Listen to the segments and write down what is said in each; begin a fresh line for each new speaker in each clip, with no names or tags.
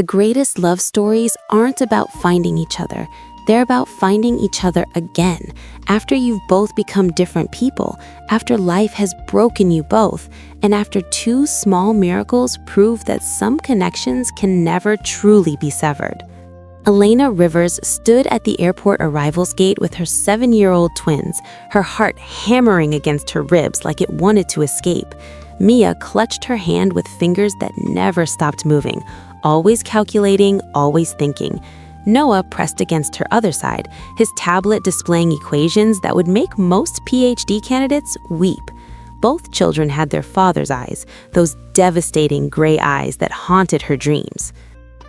The greatest love stories aren't about finding each other. They're about finding each other again, after you've both become different people, after life has broken you both, and after two small miracles prove that some connections can never truly be severed. Elena Rivers stood at the airport arrivals gate with her 7-year-old twins, her heart hammering against her ribs like it wanted to escape. Mia clutched her hand with fingers that never stopped moving, always calculating, always thinking. Noah pressed against her other side, his tablet displaying equations that would make most PhD candidates weep. Both children had their father's eyes, those devastating gray eyes that haunted her dreams.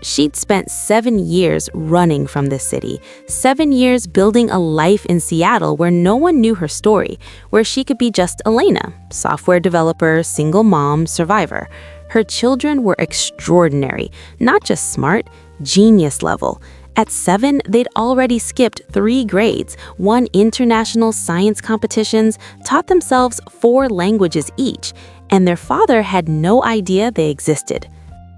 She'd spent 7 years running from this city, 7 years building a life in Seattle where no one knew her story, where she could be just Elena, software developer, single mom, survivor. Her children were extraordinary, not just smart, genius level. At 7, they'd already skipped 3 grades, won international science competitions, taught themselves 4 languages each, and their father had no idea they existed.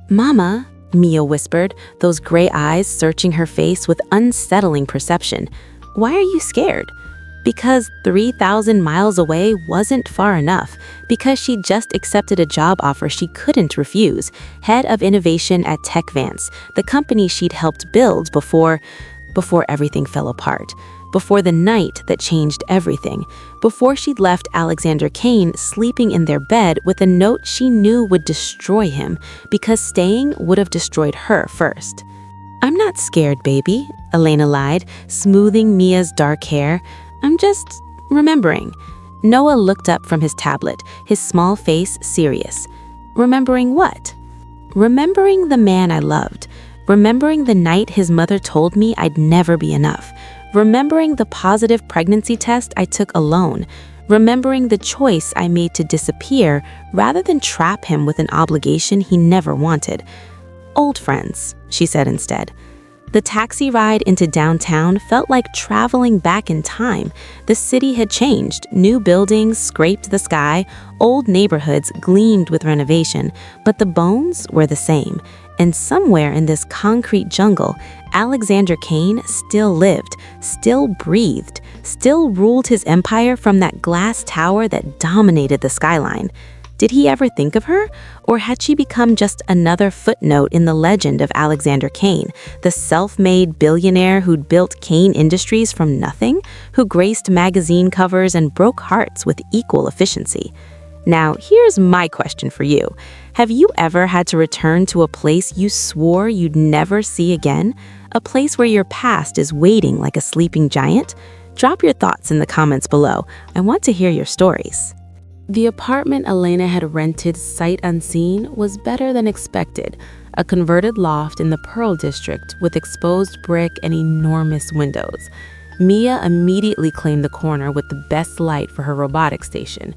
"Mama," Mia whispered, those gray eyes searching her face with unsettling perception. "Why are you scared?" Because 3,000 miles away wasn't far enough, because she just accepted a job offer she couldn't refuse, head of innovation at TechVance, the company she'd helped build before everything fell apart, before the night that changed everything, before she'd left Alexander Kane sleeping in their bed with a note she knew would destroy him, because staying would have destroyed her first. "I'm not scared, baby," Elena lied, smoothing Mia's dark hair. "I'm just remembering." Noah looked up from his tablet, his small face serious. "Remembering what?" "Remembering the man I loved. Remembering the night his mother told me I'd never be enough. Remembering the positive pregnancy test I took alone. Remembering the choice I made to disappear rather than trap him with an obligation he never wanted. Old friends," she said instead. The taxi ride into downtown felt like traveling back in time. The city had changed. New buildings scraped the sky. Old neighborhoods gleamed with renovation. But the bones were the same. And somewhere in this concrete jungle, Alexander Kane still lived, still breathed, still ruled his empire from that glass tower that dominated the skyline. Did he ever think of her? Or had she become just another footnote in the legend of Alexander Kane, the self-made billionaire who'd built Kane Industries from nothing, who graced magazine covers and broke hearts with equal efficiency? Now, here's my question for you. Have you ever had to return to a place you swore you'd never see again? A place where your past is waiting like a sleeping giant? Drop your thoughts in the comments below. I want to hear your stories. The apartment Elena had rented sight unseen was better than expected, a converted loft in the Pearl District with exposed brick and enormous windows. Mia immediately claimed the corner with the best light for her robotics station.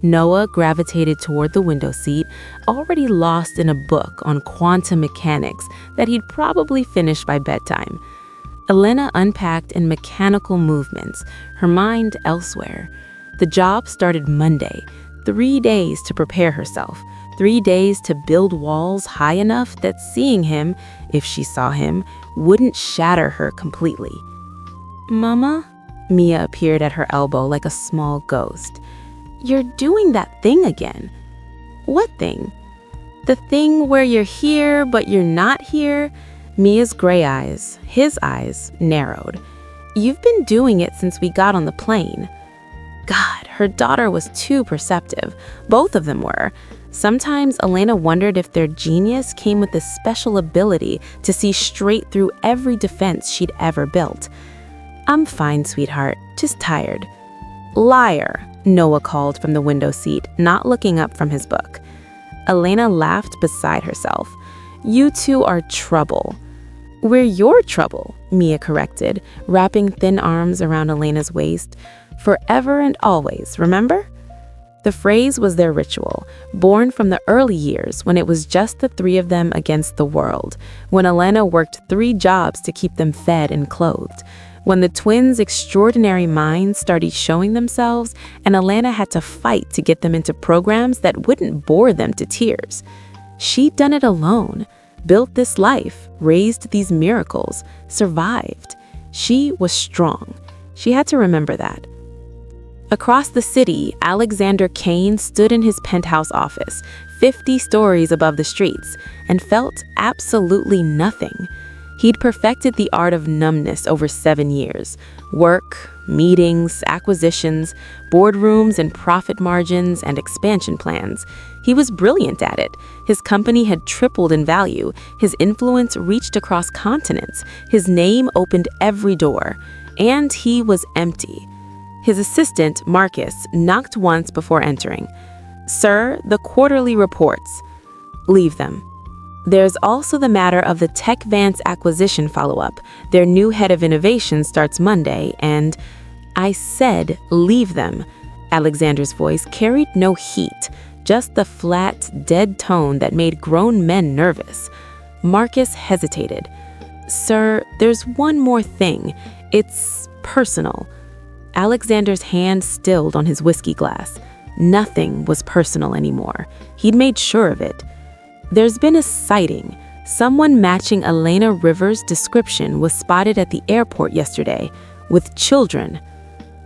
Noah gravitated toward the window seat, already lost in a book on quantum mechanics that he'd probably finish by bedtime. Elena unpacked in mechanical movements, her mind elsewhere. The job started Monday, 3 days to prepare herself, 3 days to build walls high enough that seeing him, if she saw him, wouldn't shatter her completely. "Mama?" Mia appeared at her elbow like a small ghost. "You're doing that thing again." "What thing?" "The thing where you're here but you're not here." Mia's gray eyes, his eyes, narrowed. "You've been doing it since we got on the plane." God, her daughter was too perceptive. Both of them were. Sometimes Elena wondered if their genius came with a special ability to see straight through every defense she'd ever built. "I'm fine, sweetheart, just tired." "Liar," Noah called from the window seat, not looking up from his book. Elena laughed beside herself. "You two are trouble." "We're your trouble," Mia corrected, wrapping thin arms around Elena's waist. "Forever and always, remember?" The phrase was their ritual, born from the early years when it was just the 3 of them against the world, when Elena worked 3 jobs to keep them fed and clothed, when the twins' extraordinary minds started showing themselves and Elena had to fight to get them into programs that wouldn't bore them to tears. She'd done it alone. built this life, raised these miracles, survived. She was strong. She had to remember that. Across the city, Alexander Kane stood in his penthouse office, 50 stories above the streets, and felt absolutely nothing. He'd perfected the art of numbness over 7 years. Work, meetings, acquisitions, boardrooms and profit margins and expansion plans. He was brilliant at it. His company had tripled in value. His influence reached across continents. His name opened every door. And he was empty. His assistant, Marcus, knocked once before entering. "Sir, the quarterly reports." "Leave them." There's also the matter of the TechVance acquisition follow-up. Their new head of innovation starts Monday, and I said leave them. Alexander's voice carried no heat, just the flat, dead tone that made grown men nervous. Marcus hesitated. "Sir, there's one more thing. It's personal." Alexander's hand stilled on his whiskey glass. Nothing was personal anymore. He'd made sure of it. "There's been a sighting. Someone matching Elena Rivers' description was spotted at the airport yesterday, with children."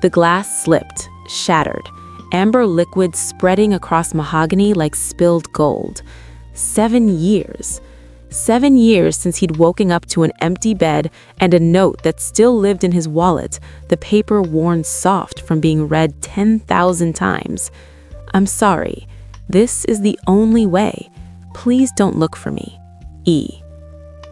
The glass slipped, shattered, amber liquid spreading across mahogany like spilled gold. 7 years. 7 years since he'd woken up to an empty bed and a note that still lived in his wallet, the paper worn soft from being read 10,000 times. "I'm sorry. This is the only way. Please don't look for me. E."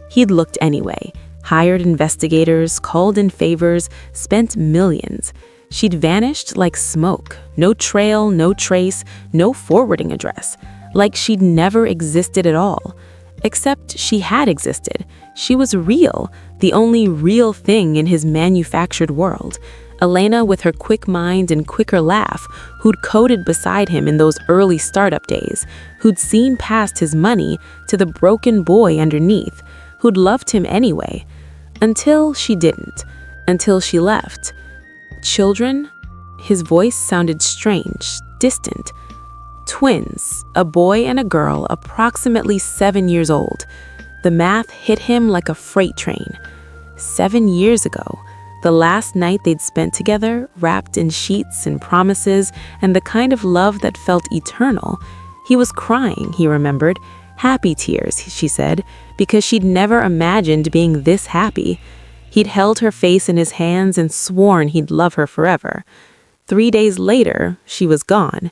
He'd looked anyway, hired investigators, called in favors, spent millions. She'd vanished like smoke. No trail, no trace, no forwarding address. Like she'd never existed at all. Except she had existed. She was real, the only real thing in his manufactured world. Elena with her quick mind and quicker laugh, who'd coded beside him in those early startup days, who'd seen past his money to the broken boy underneath, who'd loved him anyway. Until she didn't. Until she left. Children? His voice sounded strange, distant. Twins, a boy and a girl, approximately 7 years old. The math hit him like a freight train. 7 years ago, the last night they'd spent together, wrapped in sheets and promises and the kind of love that felt eternal. He was crying, he remembered. Happy tears, she said, because she'd never imagined being this happy. He'd held her face in his hands and sworn he'd love her forever. 3 days later, she was gone.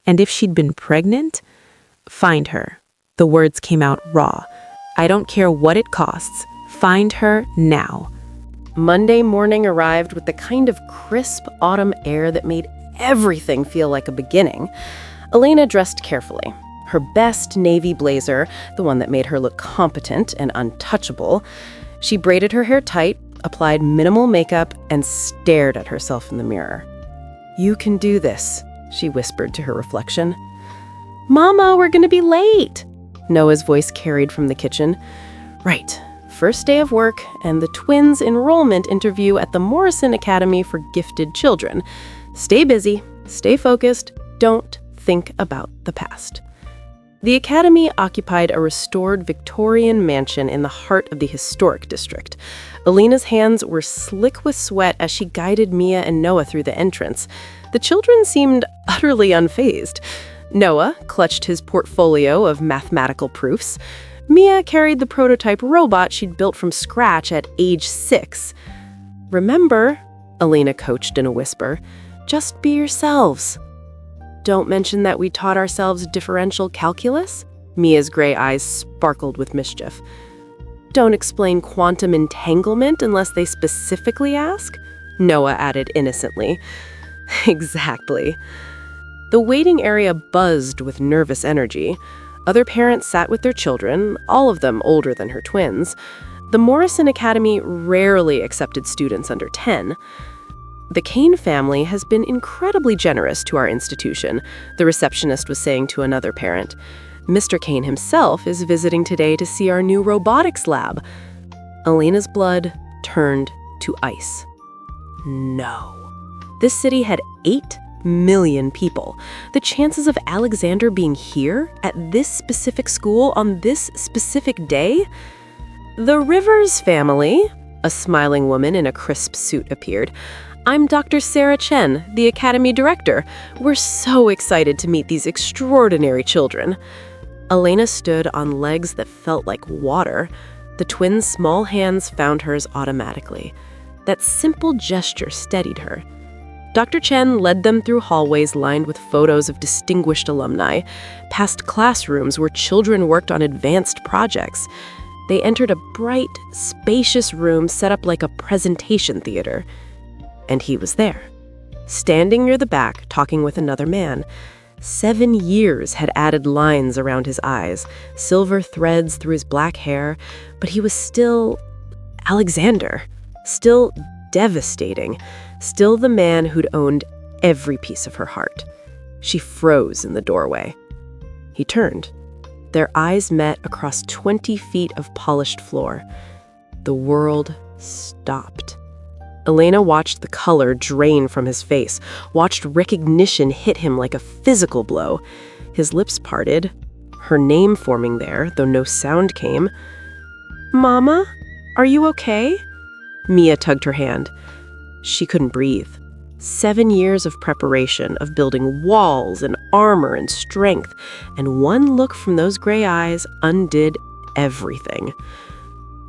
And if she'd been pregnant? "Find her." The words came out raw. "I don't care what it costs. Find her now."
Monday morning arrived with the kind of crisp autumn air that made everything feel like a beginning. Elena dressed carefully. Her best navy blazer, the one that made her look competent and untouchable. She braided her hair tight, applied minimal makeup, and stared at herself in the mirror. "You can do this," she whispered to her reflection. "Mama, we're gonna be late," Noah's voice carried from the kitchen. Right, first day of work and the twins' enrollment interview at the Morrison Academy for Gifted Children. Stay busy, stay focused, don't think about the past. The academy occupied a restored Victorian mansion in the heart of the historic district. Elena's hands were slick with sweat as she guided Mia and Noah through the entrance. The children seemed utterly unfazed. Noah clutched his portfolio of mathematical proofs. Mia carried the prototype robot she'd built from scratch at age 6. "Remember," Elena coached in a whisper, "just be yourselves." "Don't mention that we taught ourselves differential calculus?" Mia's gray eyes sparkled with mischief. "Don't explain quantum entanglement unless they specifically ask?" Noah added innocently. Exactly. The waiting area buzzed with nervous energy. Other parents sat with their children, all of them older than her twins. The Morrison Academy rarely accepted students under 10. "The Kane family has been incredibly generous to our institution," the receptionist was saying to another parent. "Mr. Kane himself is visiting today to see our new robotics lab." Elena's blood turned to ice. No. This city had 8 million people. The chances of Alexander being here at this specific school on this specific day? The Rivers family, a smiling woman in a crisp suit appeared. I'm Dr. Sarah Chen, the Academy Director. We're so excited to meet these extraordinary children. Elena stood on legs that felt like water. The twins' small hands found hers automatically. That simple gesture steadied her. Dr. Chen led them through hallways lined with photos of distinguished alumni, past classrooms where children worked on advanced projects. They entered a bright, spacious room set up like a presentation theater. And he was there, standing near the back, talking with another man. 7 years had added lines around his eyes, silver threads through his black hair, but he was still Alexander, still devastating, still the man who'd owned every piece of her heart. She froze in the doorway. He turned. Their eyes met across 20 feet of polished floor. The world stopped. Elena watched the color drain from his face, watched recognition hit him like a physical blow. His lips parted, her name forming there, though no sound came. "Mama, are you okay?" Mia tugged her hand. She couldn't breathe. 7 years of preparation, of building walls and armor and strength, and one look from those gray eyes undid everything.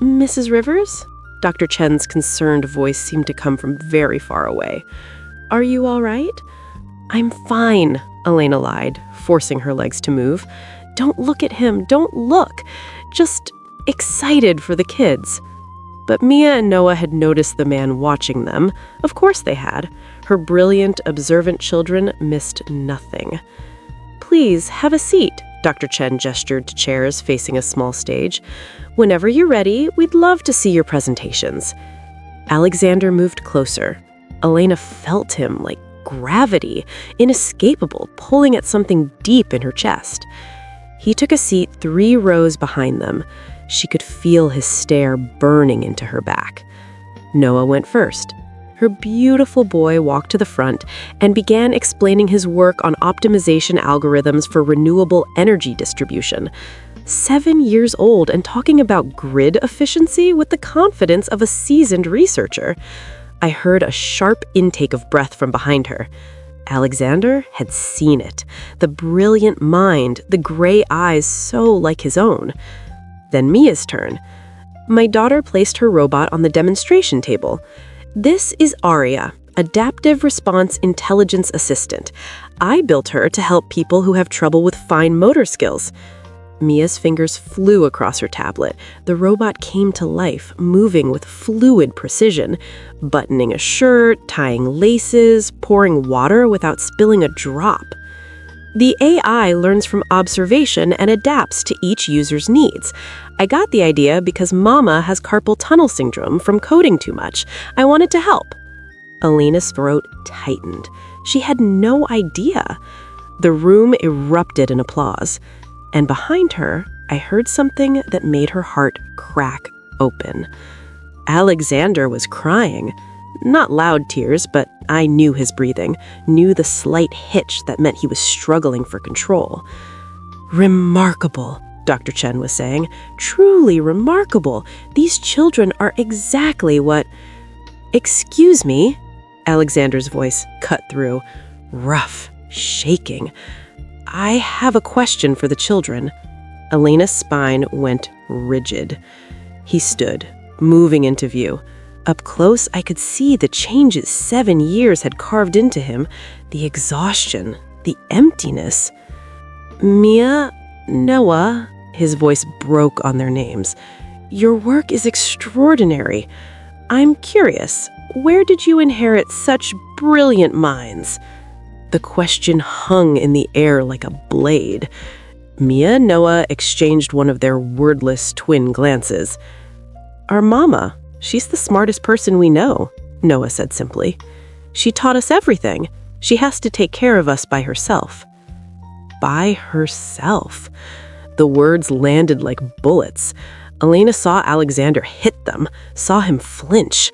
"Mrs. Rivers?" Dr. Chen's concerned voice seemed to come from very far away. "Are you all right?" "I'm fine," Elena lied, forcing her legs to move. "Don't look at him, don't look. Just excited for the kids." But Mia and Noah had noticed the man watching them. Of course they had. Her brilliant, observant children missed nothing. "Please, have a seat," Dr. Chen gestured to chairs facing a small stage. "Whenever you're ready, we'd love to see your presentations." Alexander moved closer. Elena felt him like gravity, inescapable, pulling at something deep in her chest. He took a seat 3 rows behind them. She could feel his stare burning into her back. Noah went first. Her beautiful boy walked to the front and began explaining his work on optimization algorithms for renewable energy distribution. 7 years old and talking about grid efficiency with the confidence of a seasoned researcher. I heard a sharp intake of breath from behind her. Alexander had seen it. The brilliant mind, the gray eyes so like his own. Then Mia's turn. My daughter placed her robot on the demonstration table. "This is Aria, Adaptive Response Intelligence Assistant. I built her to help people who have trouble with fine motor skills." Mia's fingers flew across her tablet. The robot came to life, moving with fluid precision, buttoning a shirt, tying laces, pouring water without spilling a drop. The AI learns from observation and adapts to each user's needs. I got the idea because Mama has carpal tunnel syndrome from coding too much. I wanted to help. Elena's throat tightened. She had no idea. The room erupted in applause. And behind her, I heard something that made her heart crack open. Alexander was crying. Not loud tears, but I knew his breathing, knew the slight hitch that meant he was struggling for control. "Remarkable," Dr. Chen was saying. "Truly remarkable. These children are exactly what—" "Excuse me," Alexander's voice cut through, rough, shaking. "I have a question for the children." Elena's spine went rigid. He stood, moving into view. Up close, I could see the changes 7 years had carved into him, the exhaustion, the emptiness. "Mia, Noah," his voice broke on their names. "Your work is extraordinary. I'm curious, where did you inherit such brilliant minds?" The question hung in the air like a blade. Mia and Noah exchanged one of their wordless twin glances. "Our mama. She's the smartest person we know," Noah said simply. "She taught us everything. She has to take care of us by herself." By herself. The words landed like bullets. Elena saw Alexander hit them, saw him flinch.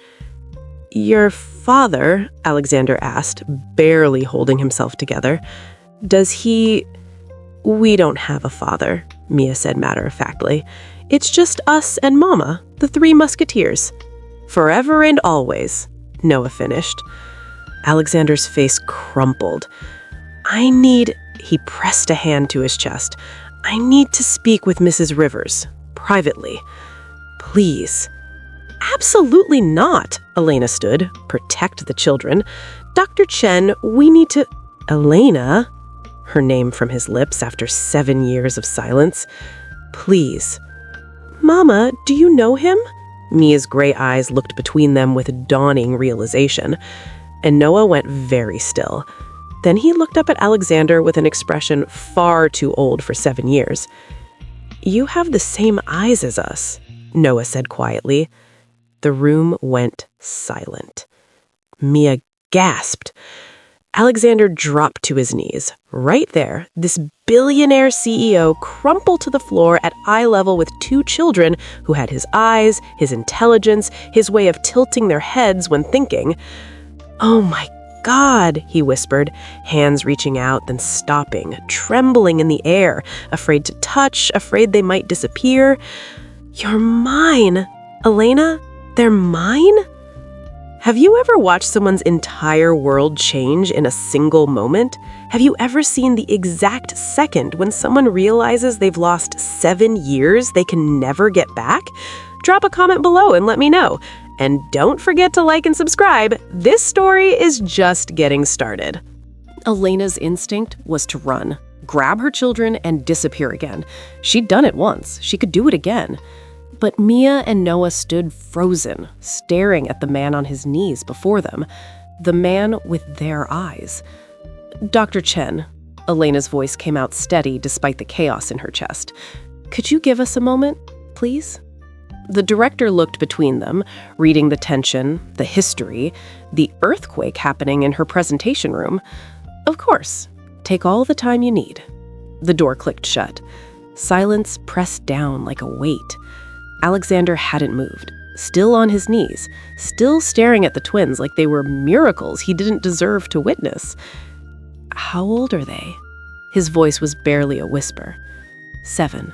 Your father, Alexander asked, barely holding himself together. Does he... We don't have a father, Mia said matter-of-factly. It's just us and Mama, the three musketeers. Forever and always, Noah finished. Alexander's face crumpled. He pressed a hand to his chest. I need to speak with Mrs. Rivers, privately. Please. Absolutely not, Elena stood. Protect the children. Dr. Chen, we need to... Elena, her name from his lips after 7 years of silence. Please. Mama, do you know him? Mia's gray eyes looked between them with dawning realization, and Noah went very still. Then he looked up at Alexander with an expression far too old for 7 years. You have the same eyes as us, Noah said quietly. The room went silent. Mia gasped. Alexander dropped to his knees. Right there, this billionaire CEO crumpled to the floor at eye level with 2 children who had his eyes, his intelligence, his way of tilting their heads when thinking. Oh my God, he whispered, hands reaching out, then stopping, trembling in the air, afraid to touch, afraid they might disappear. You're mine, Elena. They're mine? Have you ever watched someone's entire world change in a single moment? Have you ever seen the exact second when someone realizes they've lost 7 years they can never get back? Drop a comment below and let me know. And don't forget to like and subscribe. This story is just getting started. Elena's instinct was to run, grab her children, and disappear again. She'd done it once. She could do it again. But Mia and Noah stood frozen, staring at the man on his knees before them, the man with their eyes. Dr. Chen, Elena's voice came out steady despite the chaos in her chest. Could you give us a moment, please? The director looked between them, reading the tension, the history, the earthquake happening in her presentation room. Of course, take all the time you need. The door clicked shut. Silence pressed down like a weight. Alexander hadn't moved, still on his knees, still staring at the twins like they were miracles he didn't deserve to witness. How old are they? His voice was barely a whisper. 7.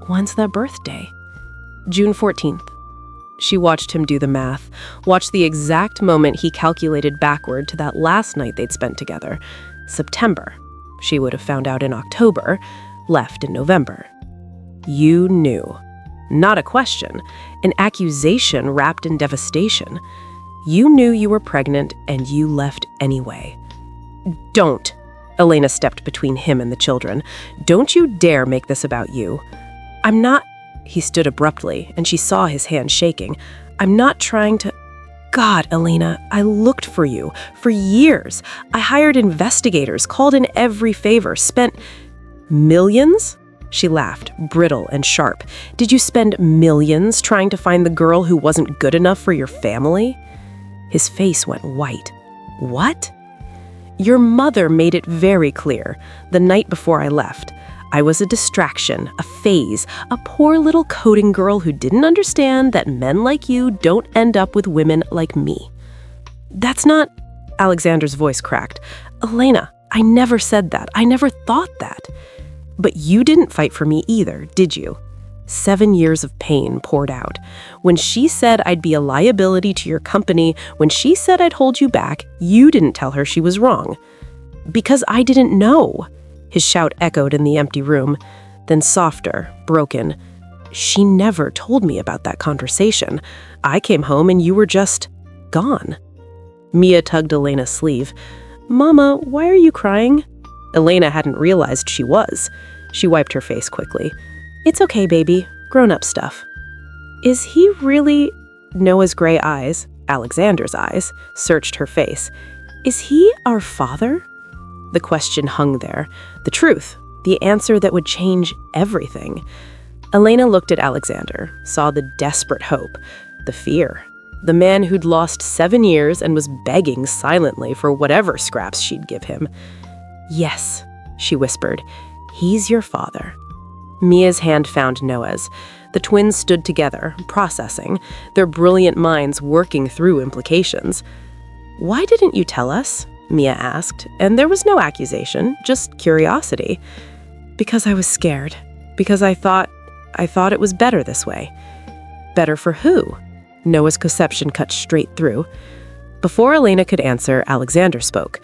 When's their birthday? June 14th. She watched him do the math, watched the exact moment he calculated backward to that last night they'd spent together. September. She would have found out in October, left in November. You knew. Not a question, an accusation wrapped in devastation. You knew you were pregnant and you left anyway. Don't. Elena stepped between him and the children. Don't you dare make this about you. I'm not... He stood abruptly, and she saw his hand shaking. I'm not trying to... God, Elena, I looked for you for years. I hired investigators, called in every favor, spent... Millions? She laughed, brittle and sharp. Did you spend millions trying to find the girl who wasn't good enough for your family? His face went white. What? Your mother made it very clear the night before I left. I was a distraction, a phase, a poor little coding girl who didn't understand that men like you don't end up with women like me. That's not... Alexander's voice cracked. Elena, I never said that. I never thought that. But you didn't fight for me either, did you? 7 years of pain poured out. When she said I'd be a liability to your company, when she said I'd hold you back, you didn't tell her she was wrong. Because I didn't know. His shout echoed in the empty room, then softer, broken. She never told me about that conversation. I came home and you were just gone. Mia tugged Elena's sleeve. Mama, why are you crying? Elena hadn't realized she was. She wiped her face quickly. It's okay, baby. Grown-up stuff. Is he really... Noah's gray eyes, Alexander's eyes, searched her face. Is he our father? The question hung there. The truth. The answer that would change everything. Elena looked at Alexander, saw the desperate hope, the fear. The man who'd lost 7 years and was begging silently for whatever scraps she'd give him. Yes, she whispered. He's your father. Mia's hand found Noah's. The twins stood together, processing, their brilliant minds working through implications. "Why didn't you tell us?" Mia asked, and there was no accusation, just curiosity. "Because I was scared. Because I thought it was better this way." Better for who? Noah's conception cut straight through. Before Elena could answer, Alexander spoke.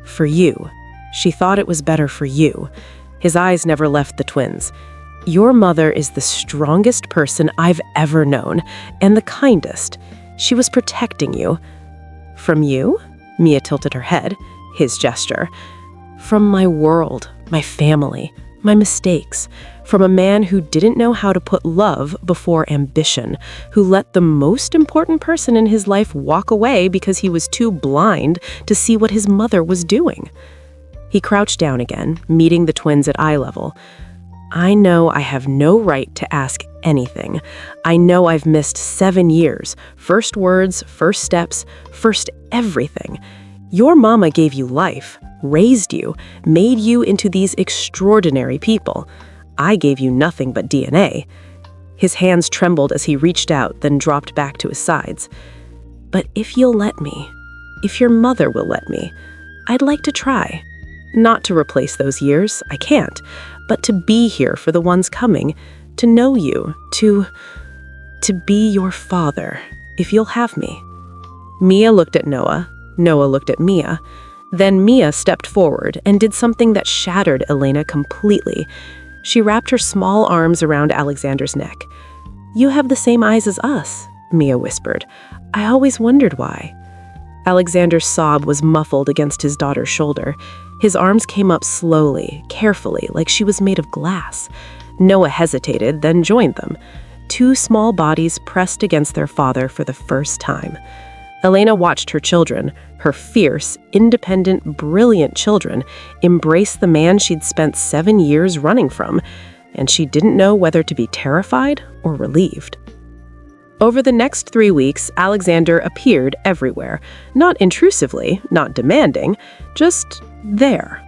"For you. She thought it was better for you." His eyes never left the twins. "Your mother is the strongest person I've ever known, and the kindest. She was protecting you." "From you?" Mia tilted her head, his gesture. "From my world, my family, my mistakes. From a man who didn't know how to put love before ambition, who let the most important person in his life walk away because he was too blind to see what his mother was doing." He crouched down again, meeting the twins at eye level. "I know I have no right to ask anything. I know I've missed 7 years. First words, first steps, first everything. Your mama gave you life, raised you, made you into these extraordinary people. I gave you nothing but DNA." His hands trembled as he reached out, then dropped back to his sides. "But if you'll let me, if your mother will let me, I'd like to try. Not to replace those years, I can't, but to be here for the ones coming, to know you, to be your father, if you'll have me." Mia looked at Noah. Noah looked at Mia. Then Mia stepped forward and did something that shattered Elena completely. She wrapped her small arms around Alexander's neck. "You have the same eyes as us," Mia whispered. "I always wondered why." Alexander's sob was muffled against his daughter's shoulder. His arms came up slowly, carefully, like she was made of glass. Noah hesitated, then joined them. 2 small bodies pressed against their father for the first time. Elena watched her children, her fierce, independent, brilliant children, embrace the man she'd spent 7 years running from, and she didn't know whether to be terrified or relieved. Over the next 3 weeks, Alexander appeared everywhere, not intrusively, not demanding, just there.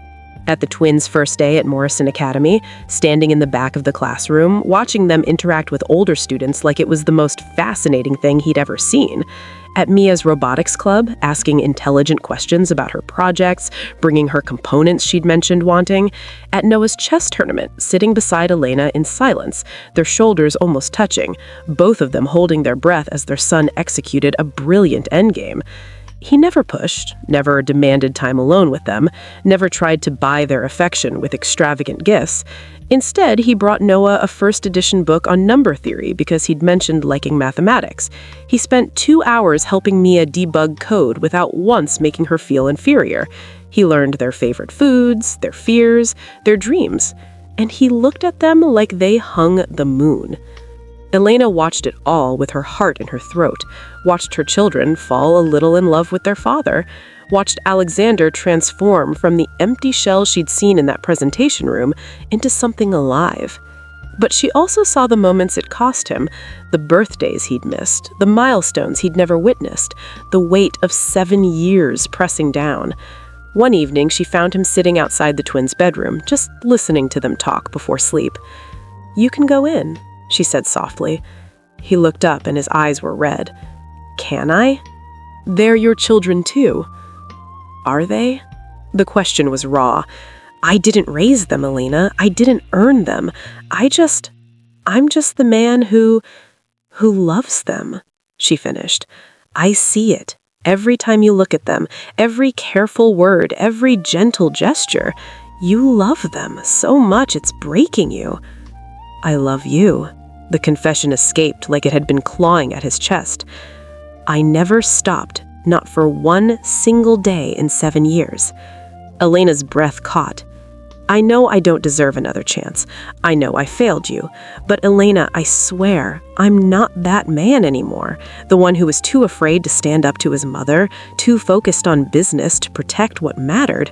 At the twins' first day at Morrison Academy, standing in the back of the classroom, watching them interact with older students like it was the most fascinating thing he'd ever seen. At Mia's robotics club, asking intelligent questions about her projects, bringing her components she'd mentioned wanting. At Noah's chess tournament, sitting beside Elena in silence, their shoulders almost touching, both of them holding their breath as their son executed a brilliant endgame. He never pushed, never demanded time alone with them, never tried to buy their affection with extravagant gifts. Instead, he brought Noah a first edition book on number theory because he'd mentioned liking mathematics. He spent 2 hours helping Mia debug code without once making her feel inferior. He learned their favorite foods, their fears, their dreams, and he looked at them like they hung the moon. Elena watched it all with her heart in her throat, watched her children fall a little in love with their father, watched Alexander transform from the empty shell she'd seen in that presentation room into something alive. But she also saw the moments it cost him, the birthdays he'd missed, the milestones he'd never witnessed, the weight of 7 years pressing down. One evening, she found him sitting outside the twins' bedroom, just listening to them talk before sleep. "You can go in," she said softly. He looked up and his eyes were red. "Can I? They're your children too." "Are they?" The question was raw. "I didn't raise them, Elena. I didn't earn them. I'm just the man who loves them," she finished. "I see it. Every time you look at them, every careful word, every gentle gesture. You love them so much it's breaking you." "I love you." The confession escaped like it had been clawing at his chest. "I never stopped, not for one single day in 7 years." Elena's breath caught. "I know I don't deserve another chance. I know I failed you. But Elena, I swear, I'm not that man anymore. The one who was too afraid to stand up to his mother, too focused on business to protect what mattered.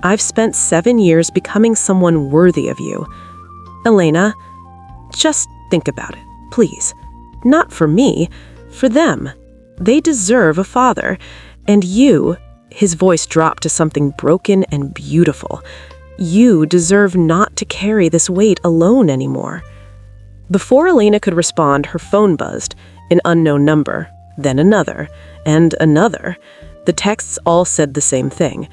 I've spent 7 years becoming someone worthy of you. Elena, just think about it, please. Not for me, for them. They deserve a father. And you," his voice dropped to something broken and beautiful, "you deserve not to carry this weight alone anymore." Before Elena could respond, her phone buzzed. An unknown number, then another, and another. The texts all said the same thing.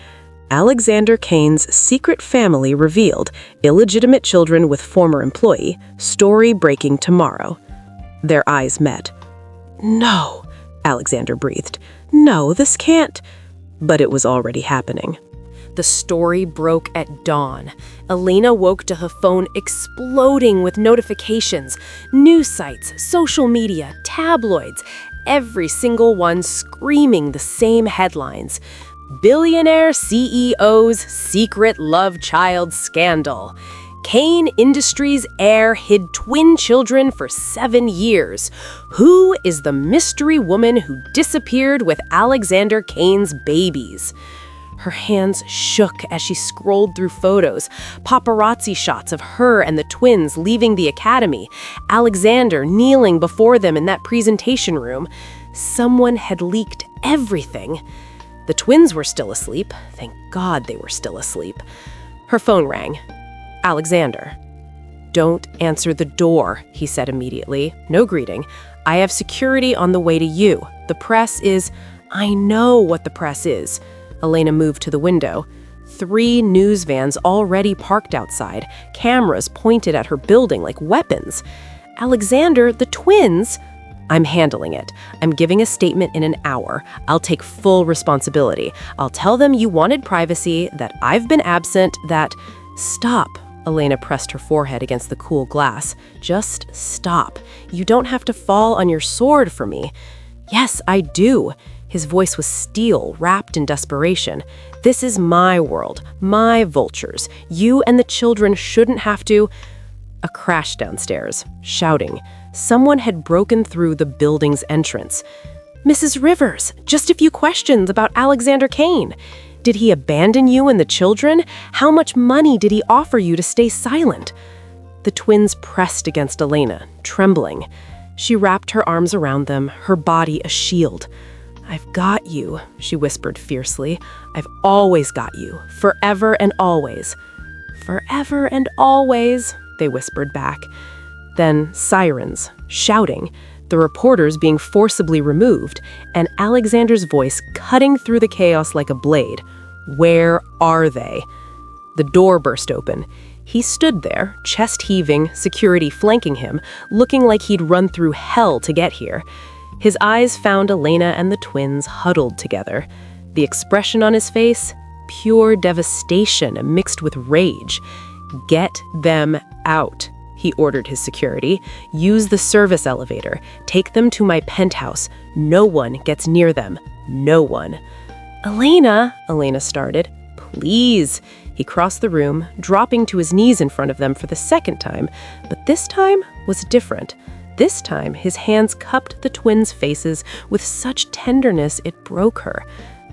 Alexander Kane's secret family revealed, illegitimate children with former employee, story breaking tomorrow. Their eyes met. "No," Alexander breathed. "No, this can't." But it was already happening. The story broke at dawn. Elena woke to her phone exploding with notifications, news sites, social media, tabloids, every single one screaming the same headlines. Billionaire CEO's secret love child scandal. Kane Industries heir hid twin children for 7 years. Who is the mystery woman who disappeared with Alexander Kane's babies? Her hands shook as she scrolled through photos, paparazzi shots of her and the twins leaving the academy, Alexander kneeling before them in that presentation room. Someone had leaked everything. The twins were still asleep. Thank God they were still asleep. Her phone rang. Alexander. "Don't answer the door," he said immediately. No greeting. "I have security on the way to you. The press is—" "I know what the press is." Elena moved to the window. 3 news vans already parked outside, cameras pointed at her building like weapons. "Alexander, the twins—" "I'm handling it. I'm giving a statement in an hour. I'll take full responsibility. I'll tell them you wanted privacy, that I've been absent, that—" "Stop." Elena pressed her forehead against the cool glass. "Just stop. You don't have to fall on your sword for me." "Yes, I do." His voice was steel, wrapped in desperation. "This is my world, my vultures. You and the children shouldn't have to—" A crash downstairs, shouting. Someone had broken through the building's entrance. "Mrs. Rivers, just a few questions about Alexander Kane. Did he abandon you and the children? How much money did he offer you to stay silent?" The twins pressed against Elena, trembling. She wrapped her arms around them, her body a shield. "I've got you," she whispered fiercely. "I've always got you, forever and always." "Forever and always," they whispered back. Then sirens, shouting, the reporters being forcibly removed, and Alexander's voice cutting through the chaos like a blade. "Where are they?" The door burst open. He stood there, chest heaving, security flanking him, looking like he'd run through hell to get here. His eyes found Elena and the twins huddled together. The expression on his face, pure devastation mixed with rage. "Get them out," he ordered his security. "Use the service elevator. Take them to my penthouse. No one gets near them. No one." Elena started. "Please." He crossed the room, dropping to his knees in front of them for the second time, but this time was different. This time, his hands cupped the twins' faces with such tenderness it broke her.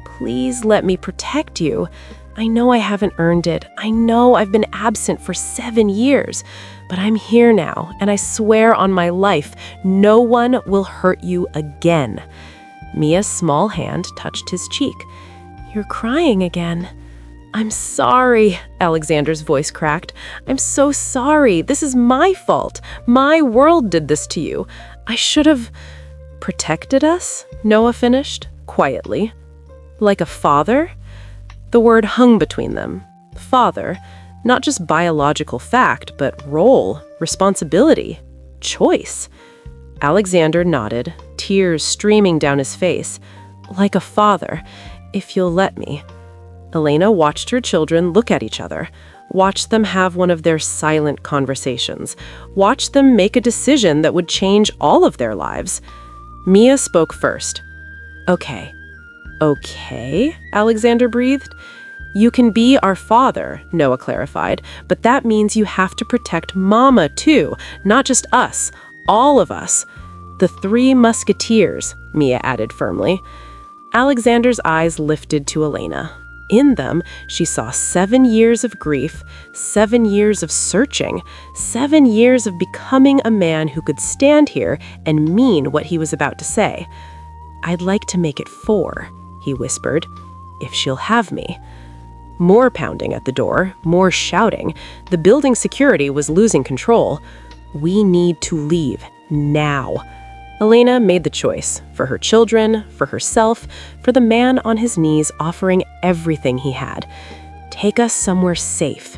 "Please let me protect you. I know I haven't earned it. I know I've been absent for 7 years. But I'm here now, and I swear on my life, no one will hurt you again." Mia's small hand touched his cheek. "You're crying again." "I'm sorry," Alexander's voice cracked. "I'm so sorry. This is my fault. My world did this to you. I should have—" "Protected us?" Noah finished, quietly. "Like a father?" The word hung between them. Father, not just biological fact, but role, responsibility, choice. Alexander nodded, tears streaming down his face. "Like a father, if you'll let me." Elena watched her children look at each other, watched them have one of their silent conversations, watched them make a decision that would change all of their lives. Mia spoke first. "Okay." "Okay," Alexander breathed. "You can be our father," Noah clarified, "but that means you have to protect Mama too, not just us, all of us." "The 3 musketeers," Mia added firmly. Alexander's eyes lifted to Elena. In them, she saw 7 years of grief, 7 years of searching, 7 years of becoming a man who could stand here and mean what he was about to say. "I'd like to make it 4, he whispered, "if she'll have me." More pounding at the door, more shouting. The building security was losing control. We need to leave now. Elena made the choice for her children, for herself, for the man on his knees offering everything he had. Take us somewhere safe.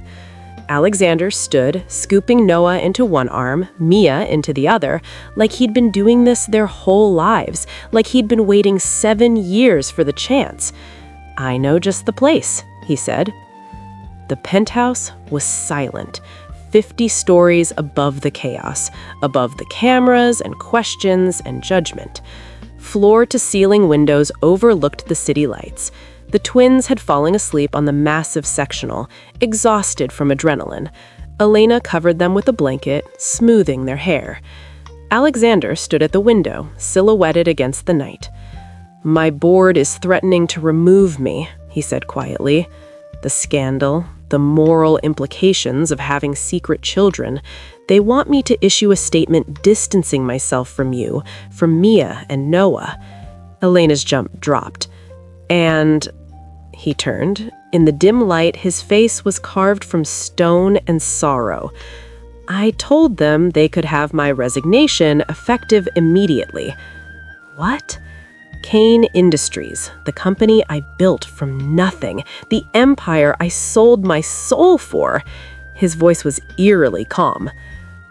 Alexander stood, scooping Noah into one arm, Mia into the other, like he'd been doing this their whole lives, like he'd been waiting 7 years for the chance. I know just the place, he said. The penthouse was silent, 50 stories above the chaos, above the cameras and questions and judgment. Floor-to-ceiling windows overlooked the city lights. The twins had fallen asleep on the massive sectional, exhausted from adrenaline. Elena covered them with a blanket, smoothing their hair. Alexander stood at the window, silhouetted against the night. "My board is threatening to remove me," he said quietly. "The scandal, the moral implications of having secret children. They want me to issue a statement distancing myself from you, from Mia and Noah." Elena's jump dropped. "And..." He turned. In the dim light, his face was carved from stone and sorrow. "I told them they could have my resignation effective immediately." "What?" "Kane Industries, the company I built from nothing, the empire I sold my soul for." His voice was eerily calm.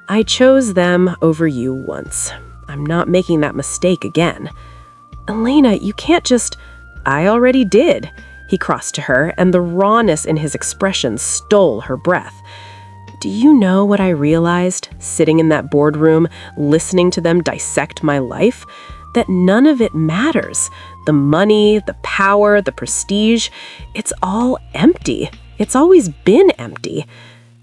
"I chose them over you once. I'm not making that mistake again." "Elena, you can't just..." "I already did." He crossed to her, and the rawness in his expression stole her breath. "Do you know what I realized, sitting in that boardroom, listening to them dissect my life? That none of it matters. The money, the power, the prestige, it's all empty. It's always been empty."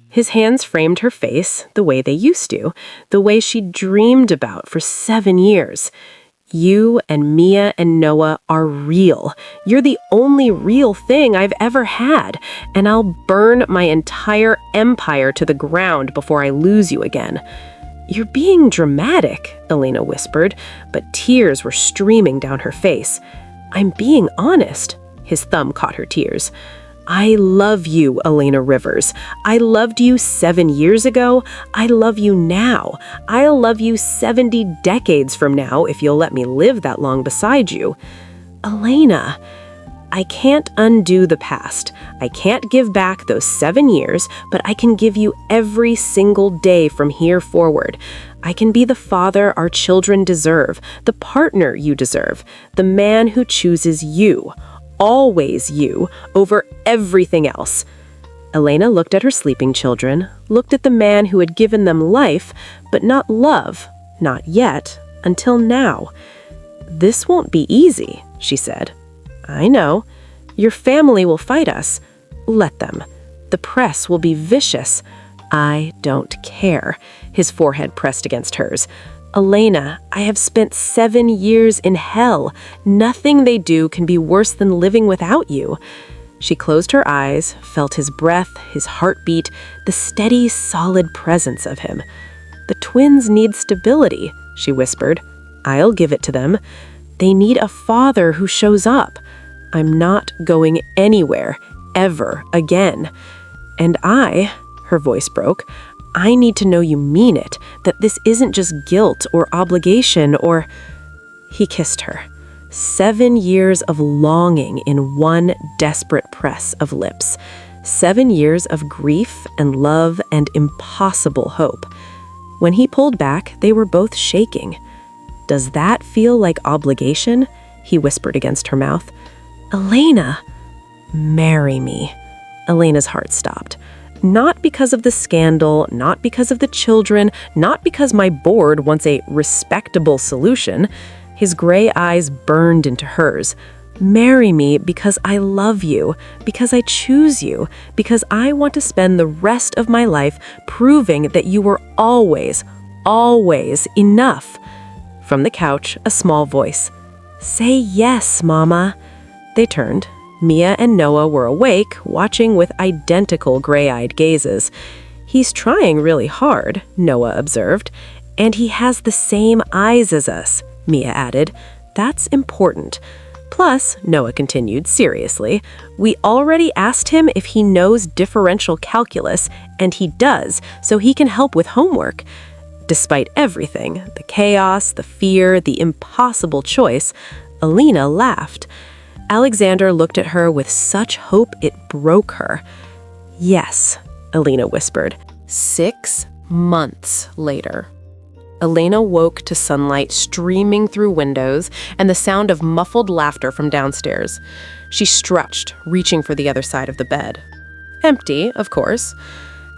His hands framed her face the way they used to, the way she'd dreamed about for 7 years. "You and Mia and Noah are real. You're the only real thing I've ever had, and I'll burn my entire empire to the ground before I lose you again." "You're being dramatic," Elena whispered, but tears were streaming down her face. "I'm being honest." His thumb caught her tears. "I love you, Elena Rivers. I loved you 7 years ago. I love you now. I'll love you 70 decades from now if you'll let me live that long beside you." "Elena..." "I can't undo the past. I can't give back those 7 years, but I can give you every single day from here forward. I can be the father our children deserve, the partner you deserve, the man who chooses you. Always you, over everything else." Elena looked at her sleeping children, looked at the man who had given them life, but not love, not yet, until now. "This won't be easy," she said. "I know. Your family will fight us. Let them. The press will be vicious. I don't care." His forehead pressed against hers. "Elena, I have spent 7 years in hell. Nothing they do can be worse than living without you." She closed her eyes, felt his breath, his heartbeat, the steady, solid presence of him. "The twins need stability," she whispered. "I'll give it to them. They need a father who shows up. I'm not going anywhere, ever again. And her voice broke, "I need to know you mean it, that this isn't just guilt or obligation or..." He kissed her. 7 years of longing in one desperate press of lips. 7 years of grief and love and impossible hope. When he pulled back, they were both shaking. "Does that feel like obligation?" he whispered against her mouth. "Elena..." "Marry me." Elena's heart stopped. Not because of the scandal, not because of the children, not because my board wants a respectable solution. His gray eyes burned into hers. "Marry me because I love you, because I choose you, because I want to spend the rest of my life proving that you were always, always enough." From the couch, a small voice. "Say yes, Mama." They turned. Mia and Noah were awake, watching with identical gray-eyed gazes. "He's trying really hard," Noah observed. "And he has the same eyes as us," Mia added. "That's important. Plus," Noah continued seriously, "we already asked him if he knows differential calculus, and he does, so he can help with homework. Despite everything, the chaos, the fear, the impossible choice, Alina laughed. Alexander looked at her with such hope it broke her. "Yes," Alina whispered. 6 months later. Elena woke to sunlight streaming through windows and the sound of muffled laughter from downstairs. She stretched, reaching for the other side of the bed. Empty, of course.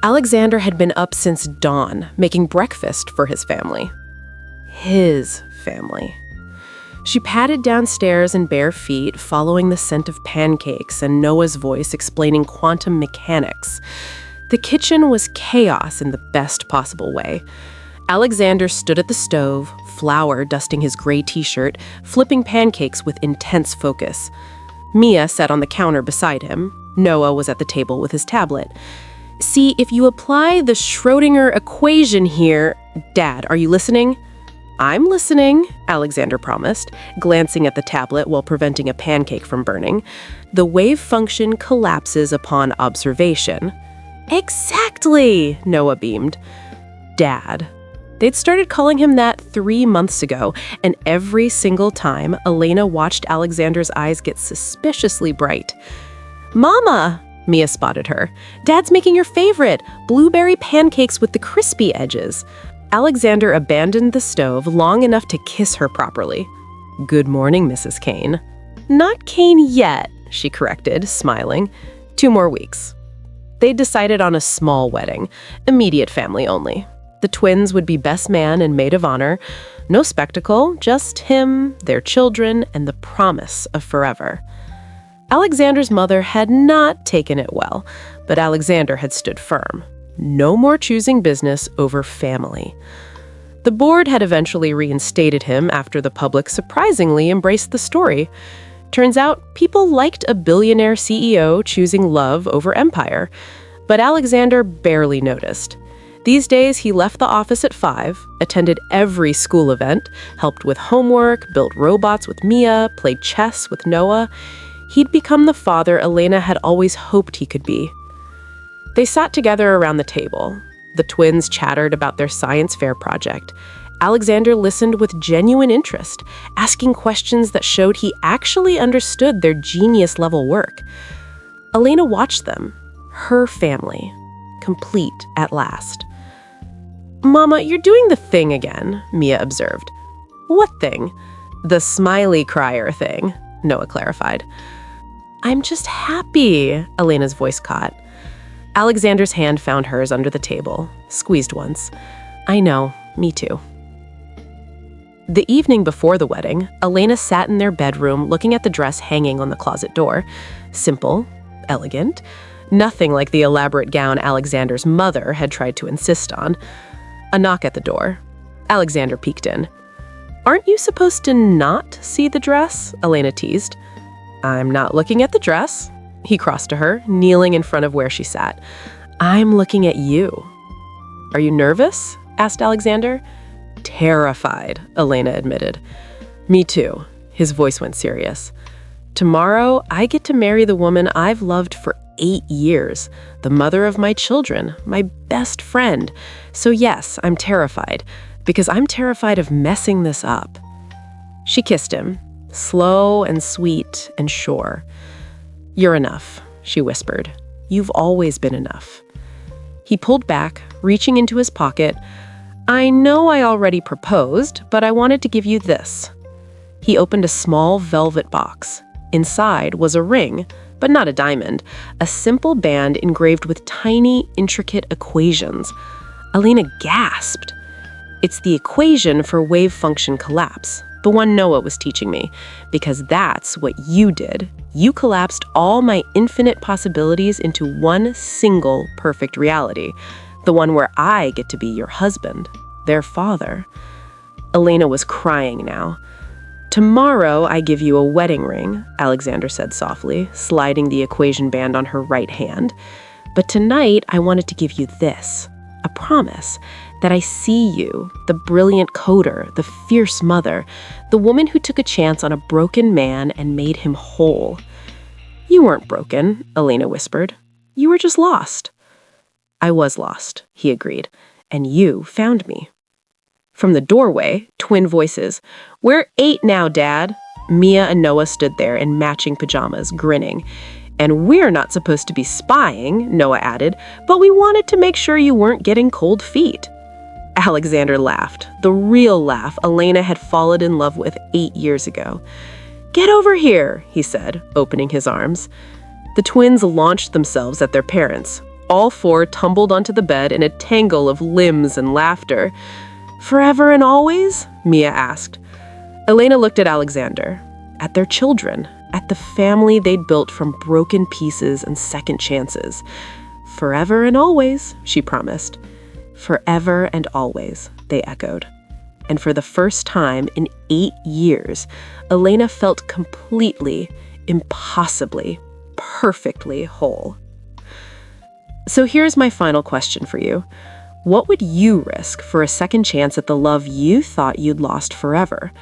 Alexander had been up since dawn, making breakfast for his family. His family. She padded downstairs in bare feet, following the scent of pancakes and Noah's voice explaining quantum mechanics. The kitchen was chaos in the best possible way. Alexander stood at the stove, flour dusting his gray t-shirt, flipping pancakes with intense focus. Mia sat on the counter beside him. Noah was at the table with his tablet. "See, if you apply the Schrödinger equation here..." "Dad, are you listening?" "I'm listening," Alexander promised, glancing at the tablet while preventing a pancake from burning. "The wave function collapses upon observation." "Exactly," Noah beamed. Dad. They'd started calling him that 3 months ago, and every single time, Elena watched Alexander's eyes get suspiciously bright. "Mama!" Mia spotted her. "Dad's making your favorite, blueberry pancakes with the crispy edges." Alexander abandoned the stove long enough to kiss her properly. "Good morning, Mrs. Kane." "Not Kane yet," she corrected, smiling. 2 more weeks. They'd decided on a small wedding, immediate family only. The twins would be best man and maid of honor. No spectacle, just him, their children, and the promise of forever. Alexander's mother had not taken it well, but Alexander had stood firm. No more choosing business over family. The board had eventually reinstated him after the public surprisingly embraced the story. Turns out, people liked a billionaire CEO choosing love over empire, but Alexander barely noticed. These days, he left the office at 5, attended every school event, helped with homework, built robots with Mia, played chess with Noah. He'd become the father Elena had always hoped he could be. They sat together around the table. The twins chattered about their science fair project. Alexander listened with genuine interest, asking questions that showed he actually understood their genius-level work. Elena watched them, her family, complete at last. "Mama, you're doing the thing again," Mia observed. "What thing?" "The smiley crier thing," Noah clarified. "I'm just happy," Elena's voice caught. Alexander's hand found hers under the table, squeezed once. "I know, me too." The evening before the wedding, Elena sat in their bedroom looking at the dress hanging on the closet door. Simple, elegant, nothing like the elaborate gown Alexander's mother had tried to insist on. A knock at the door. Alexander peeked in. "Aren't you supposed to not see the dress?" Elena teased. "I'm not looking at the dress." He crossed to her, kneeling in front of where she sat. "I'm looking at you." "Are you nervous?" asked Alexander. "Terrified," Elena admitted. "Me too." His voice went serious. "Tomorrow, I get to marry the woman I've loved for 8 years, the mother of my children, my best friend. So yes, I'm terrified, because I'm terrified of messing this up." She kissed him, slow and sweet and sure. "You're enough," she whispered. "You've always been enough." He pulled back, reaching into his pocket. "I know I already proposed, but I wanted to give you this." He opened a small velvet box. Inside was a ring, but not a diamond, a simple band engraved with tiny, intricate equations. Elena gasped. "It's the equation for wave function collapse, the one Noah was teaching me, because that's what you did. You collapsed all my infinite possibilities into one single perfect reality, the one where I get to be your husband, their father." Elena was crying now. "Tomorrow I give you a wedding ring," Alexander said softly, sliding the equation band on her right hand. "But tonight I wanted to give you this, a promise that I see you, the brilliant coder, the fierce mother, the woman who took a chance on a broken man and made him whole." "You weren't broken," Elena whispered. "You were just lost." "I was lost," he agreed, "and you found me." From the doorway, twin voices. "We're 8 now, Dad." Mia and Noah stood there in matching pajamas, grinning. "And we're not supposed to be spying," Noah added, "but we wanted to make sure you weren't getting cold feet." Alexander laughed, the real laugh Elena had fallen in love with 8 years ago. "Get over here," he said, opening his arms. The twins launched themselves at their parents. All 4 tumbled onto the bed in a tangle of limbs and laughter. "Forever and always?" Mia asked. Elena looked at Alexander, at their children, at the family they'd built from broken pieces and second chances. "Forever and always," she promised. "Forever and always," they echoed. And for the first time in 8 years, Elena felt completely, impossibly, perfectly whole. So here's my final question for you. What would you risk for a second chance at the love you thought you'd lost forever?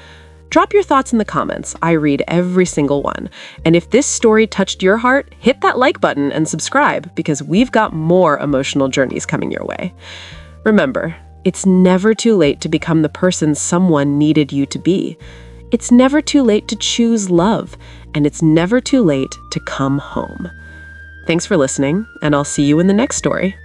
Drop your thoughts in the comments. I read every single one. And if this story touched your heart, hit that like button and subscribe, because we've got more emotional journeys coming your way. Remember, it's never too late to become the person someone needed you to be. It's never too late to choose love, and it's never too late to come home. Thanks for listening, and I'll see you in the next story.